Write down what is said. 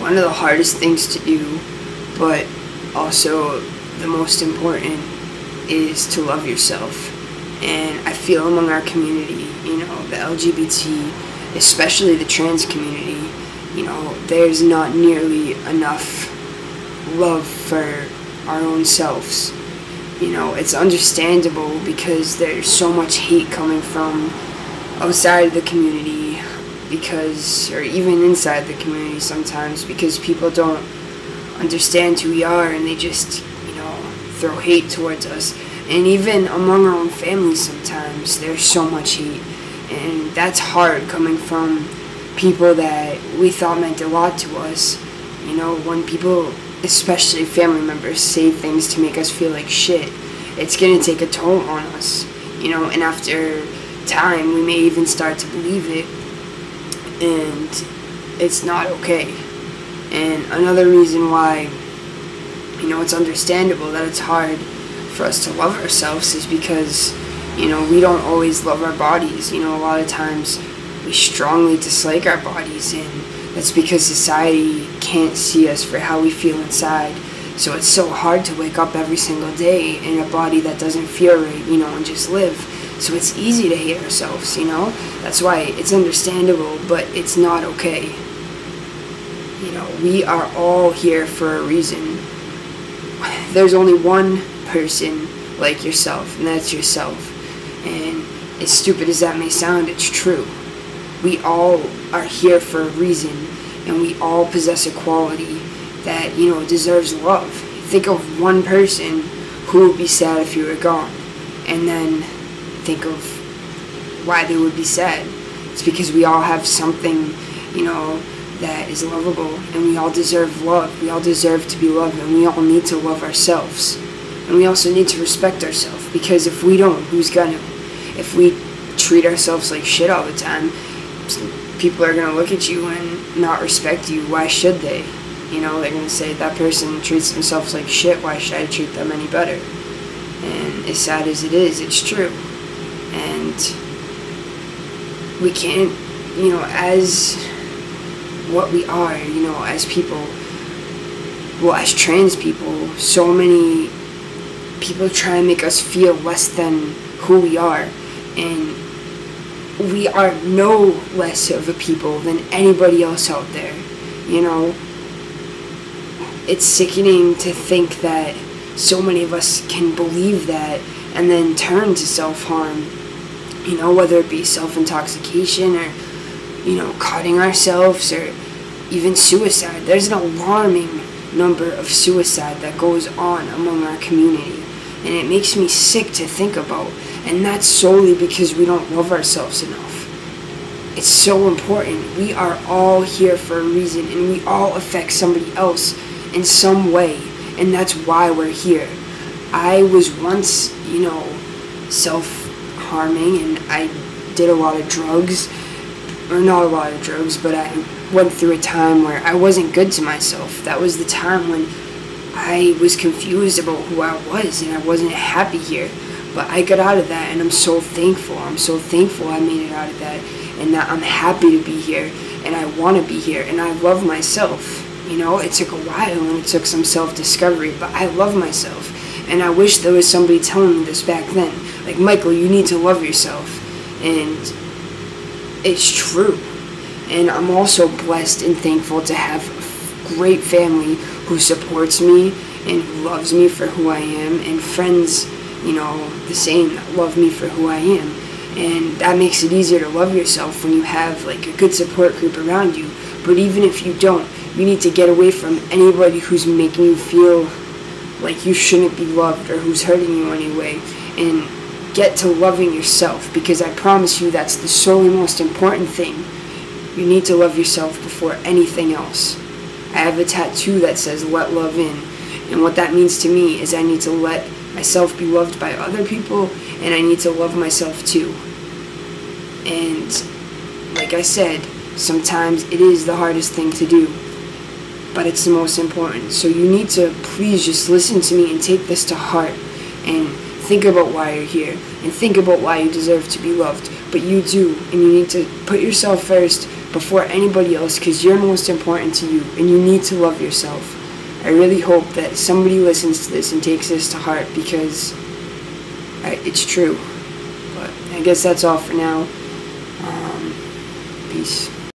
one of the hardest things to do, but also the most important, is to love yourself. And I feel among our community, the LGBT, especially the trans community, there's not nearly enough love for our own selves. It's understandable because there's so much hate coming from outside of the community, or even inside the community sometimes, because people don't understand who we are and they just, throw hate towards us. And even among our own families sometimes there's so much hate, and that's hard coming from people that we thought meant a lot to us. When people, especially family members, say things to make us feel like shit, it's gonna take a toll on us, and after time we may even start to believe it, and it's not okay. And another reason why, it's understandable that it's hard for us to love ourselves is because, we don't always love our bodies. A lot of times we strongly dislike our bodies, and that's because society can't see us for how we feel inside. So it's so hard to wake up every single day in a body that doesn't feel right, and just live. So it's easy to hate ourselves, That's why it's understandable, but it's not okay. We are all here for a reason. There's only one person like yourself, and that's yourself. And as stupid as that may sound, it's true. We all are here for a reason, and we all possess a quality that, deserves love. Think of one person who would be sad if you were gone, and then think of why they would be sad. It's because we all have something, that is lovable, and we all deserve love. We all deserve to be loved, and we all need to love ourselves. And we also need to respect ourselves, because if we don't, who's gonna? If we treat ourselves like shit all the time, people are gonna look at you and not respect you. Why should they? They're gonna say, that person treats themselves like shit, why should I treat them any better? And as sad as it is, it's true. And we can't, as what we are, as people, as trans people, so many people try and make us feel less than who we are, and we are no less of a people than anybody else out there. It's sickening to think that so many of us can believe that and then turn to self-harm, whether it be self-intoxication or, cutting ourselves, or even suicide. There's an alarming number of suicide that goes on among our community, and it makes me sick to think about, and that's solely because we don't love ourselves enough. It's so important. We are all here for a reason, and we all affect somebody else in some way, and that's why we're here. I was once, self-harming, and I did a lot of drugs, or not a lot of drugs, but I went through a time where I wasn't good to myself. That was the time when I was confused about who I was, and I wasn't happy here. But I got out of that, and I'm so thankful. I'm so thankful I made it out of that, and that I'm happy to be here, and I want to be here, and I love myself. It took a while, and it took some self-discovery, but I love myself. And I wish there was somebody telling me this back then. Like, Michael, you need to love yourself. And it's true. And I'm also blessed and thankful to have a great family who supports me and who loves me for who I am, and friends, the same, that love me for who I am. And that makes it easier to love yourself when you have, like, a good support group around you. But even if you don't, you need to get away from anybody who's making you feel like you shouldn't be loved or who's hurting you anyway, and get to loving yourself, because I promise you that's the solely most important thing. You need to love yourself before anything else. I have a tattoo that says "Let Love In," and what that means to me is I need to let myself be loved by other people, and I need to love myself too. And like I said, sometimes it is the hardest thing to do, but it's the most important. So you need to please just listen to me and take this to heart, and think about why you're here, and think about why you deserve to be loved. But you do, and you need to put yourself first, before anybody else, because you're most important to you, and you need to love yourself. I really hope that somebody listens to this and takes this to heart, because it's true. But I guess that's all for now. Peace.